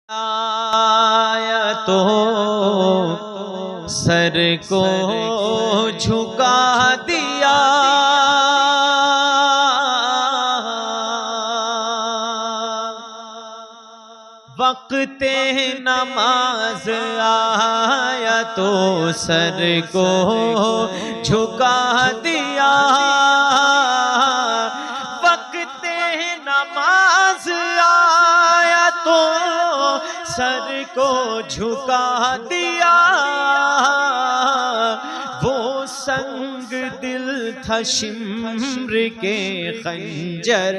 आया तो सर को झुका दिया, वक्ते नमाज आया तो सर को झुका दिया, वक्ते नमाज आया तो सर को झुका दिया। वो संग दिल था शिम्र के खंजर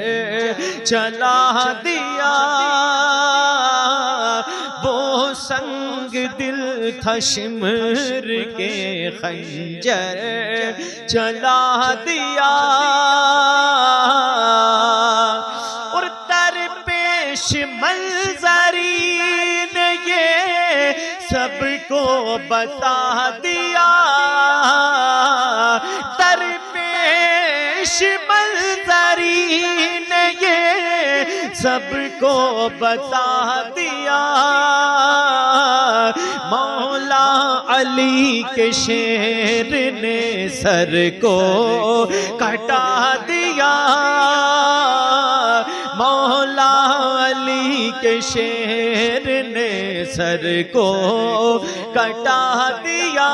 चला दिया, वो संग दिल था शिम्र के खंजर चला दिया। और दरपेश मंजरीन ये सबको बता दिया, दरपेश मंजरीन ये सबको बता दिया। मौला अली के शेर ने सर को कटा दिया, मौला अली के शेर ने सर को कटा दिया।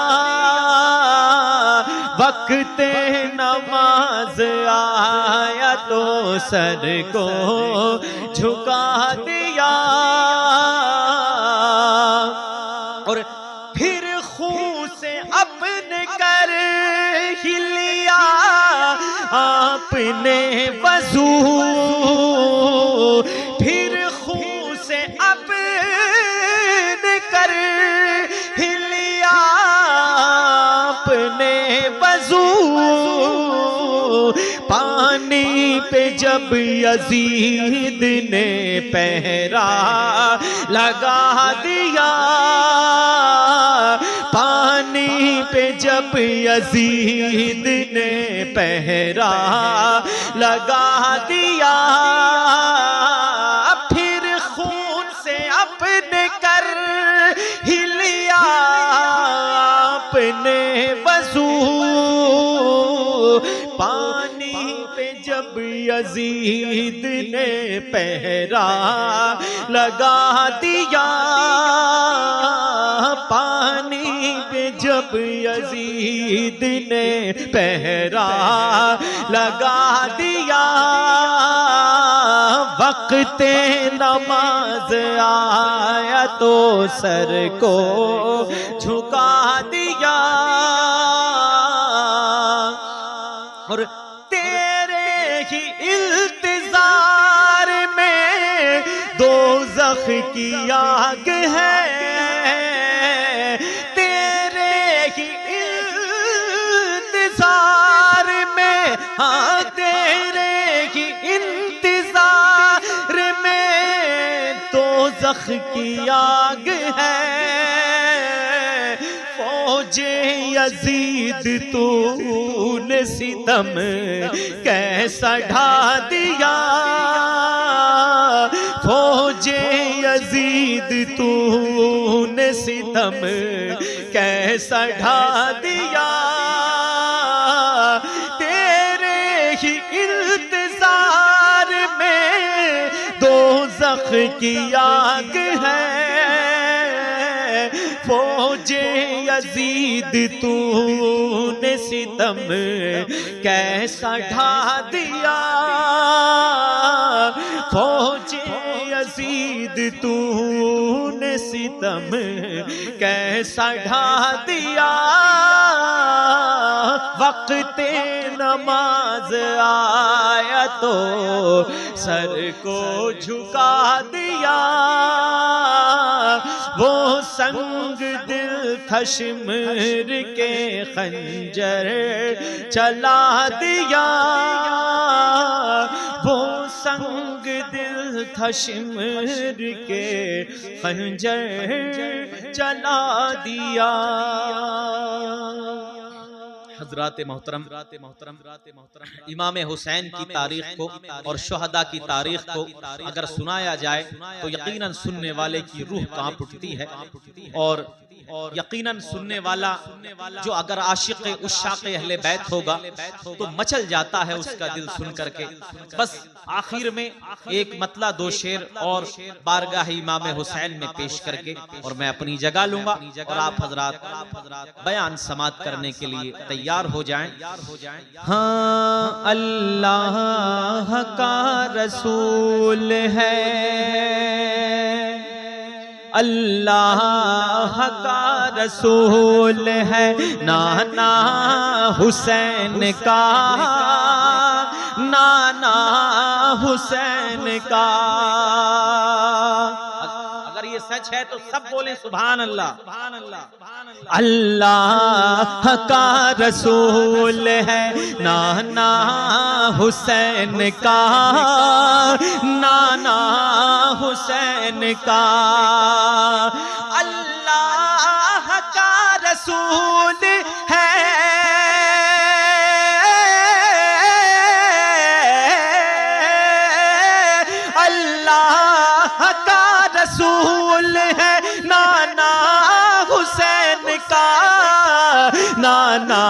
वक्ते नमाज आया तो सर को झुका दिया। और फिर खून से अपने कर ही लिया आपने वज़ू, फिर खून से अपने कर ही लिया आपने वज़ू। पानी पे जब यजीद ने पहरा लगा दिया, पानी पे जब यजीद ने पहरा लगा दिया, फिर खून से अपने कर ही लिया आपने वज़ू। पानी पे जब यजीद ने पहरा लगा दिया, पानी पे जब यजीद ने पहरा लगा दिया। वक्ते नमाज आया तो सर को झुका दिया। और तेरे ही इंतजार में दोज़ख की आग है, तेरे ही इंतजार में, हाँ तेरे ही इंतजार में दोज़ख की आग है। फौजे यजीद तूने सितम कैसा ढा दिया, फौजे यजीद तूने सितम कैसा ढा दिया। तेरे ही इंतजार में दोज़ख की आग है। फौजे यजीद तूने सितम कैसा ढा दिया, फौजे यजीद तूने सितम कैसा ढा दिया। वक्ते नमाज आया तो सर को झुका दिया, वो संग दिल था शिम्र के खंजर चला दिया, वो संग दिल था शिम्र के खंजर चला दिया। हजरात मोहतरम इमाम हुसैन की तारीख को और शुहदा की तारीख को अगर सुनाया जाए तो यकीनन सुनने वाले की रूह कांप उठती है और यकीनन सुनने वाला जो अगर आशिक उशाक अहले बैत होगा तो मचल जाता है उसका दिल सुन करके। बस आखिर में एक मतला दो शेर और बारगाह इमाम हुसैन में पेश करके और मैं अपनी जगह लूंगा और आप हजरात बयान समात करने के लिए तैयार हो जाएं। हाँ, अल्लाह का रसूल है, अल्लाह का रसूल है, नाना हुसैन का, नाना हुसैन का। अगर ये सच है तो सब बोले सुभान अल्लाह। अल्लाह का रसूल है, नाना हुसैन का, नाना हुसैन का। अल्लाह का रसूल है, अल्लाह का रसूल है, नाना हुसैन का, नाना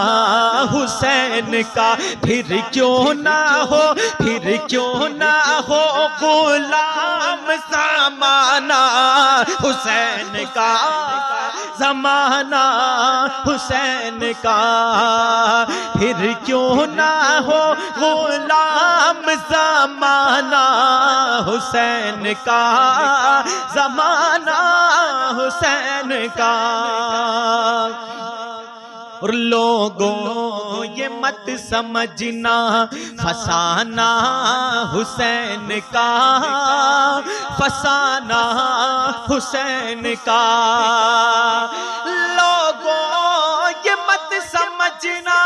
हुसैन का। फिर क्यों ना हो, फिर क्यों ना हो गुलाम ज़माना हुसैन का, ज़माना हुसैन का। फिर क्यों ना हो गुलाम ज़माना हुसैन का, ज़माना हुसैन का। और लोगों ये मत समझना फसाना हुसैन का, फसाना हुसैन का। लोगों ये मत समझना,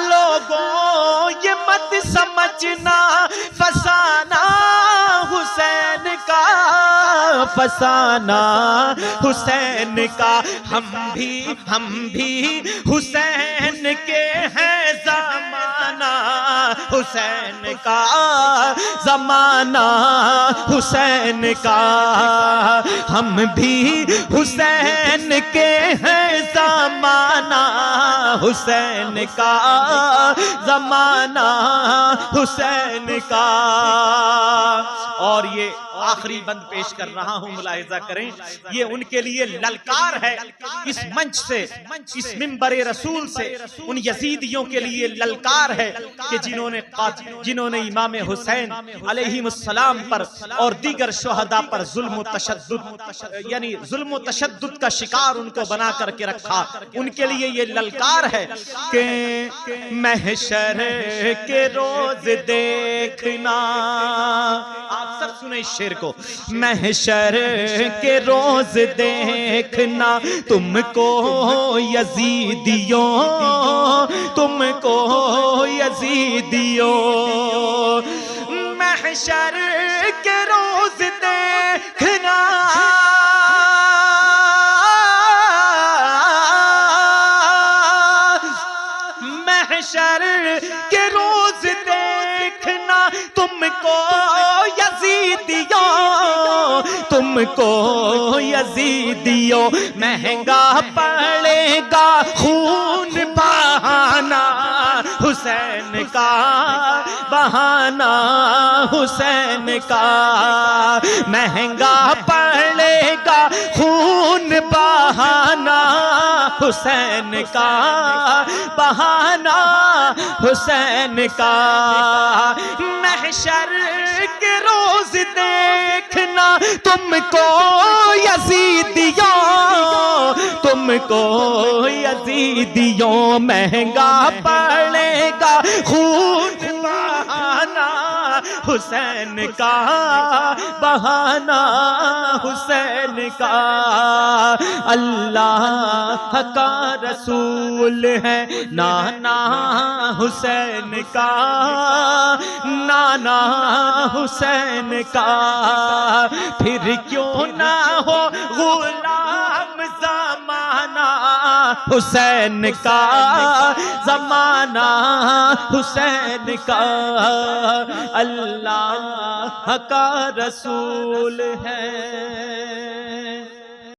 लोगों ये मत समझना फसाना हुसैन का, फसाना हुसैन का। हम भी हुसैन के हैं, ज़माना हुसैन का, ज़माना हुसैन का। हम भी हुसैन के हैं, ज़माना हुसैन का, ज़माना हुसैन का। और ये आखिरी बंद पेश कर रहा हूं, मुलाहिजा करें, ये उनके लिए ललकार है इस मंच से, इस मिंबरे रसूल से उन यजीदियों के लिए ललकार है कि जिन्होंने इमाम हुसैन अलैहिमुस्सलाम पर और दीगर शुहदा पर जुल्म तशद्दुद यानी जुल्म तशद्दुद का शिकार उनको बना करके रखा। उनके लिए ये ललकार है कि महशर के रोज देखना, आप सब सुने इस शेर को, महशर के रोज देखना तुमको यजीदियों, तुमको यजीदियों। महशर के रोज देखना, महशर के रोज देखना तुमको यजीदियों, तुमको यजीदियों। महंगा पड़ेगा खून बहाना हुसैन का, बहाना हुसैन का। महंगा पड़ेगा खून बहाना हुसैन का, बहाना हुसैन का। महशर के रोज देखना तुमको यजीदियों, तुमको यजीदियों। महंगा पड़ेगा खून बहाना हुसैन का, बहाना हुसैन का। अल्लाह का रसूल है, नाना हुसैन का, नाना ईमाना हुसैन का, फिर क्यों ना हो गुलाम ज़माना हुसैन का, ज़माना हुसैन का। अल्लाह का रसूल है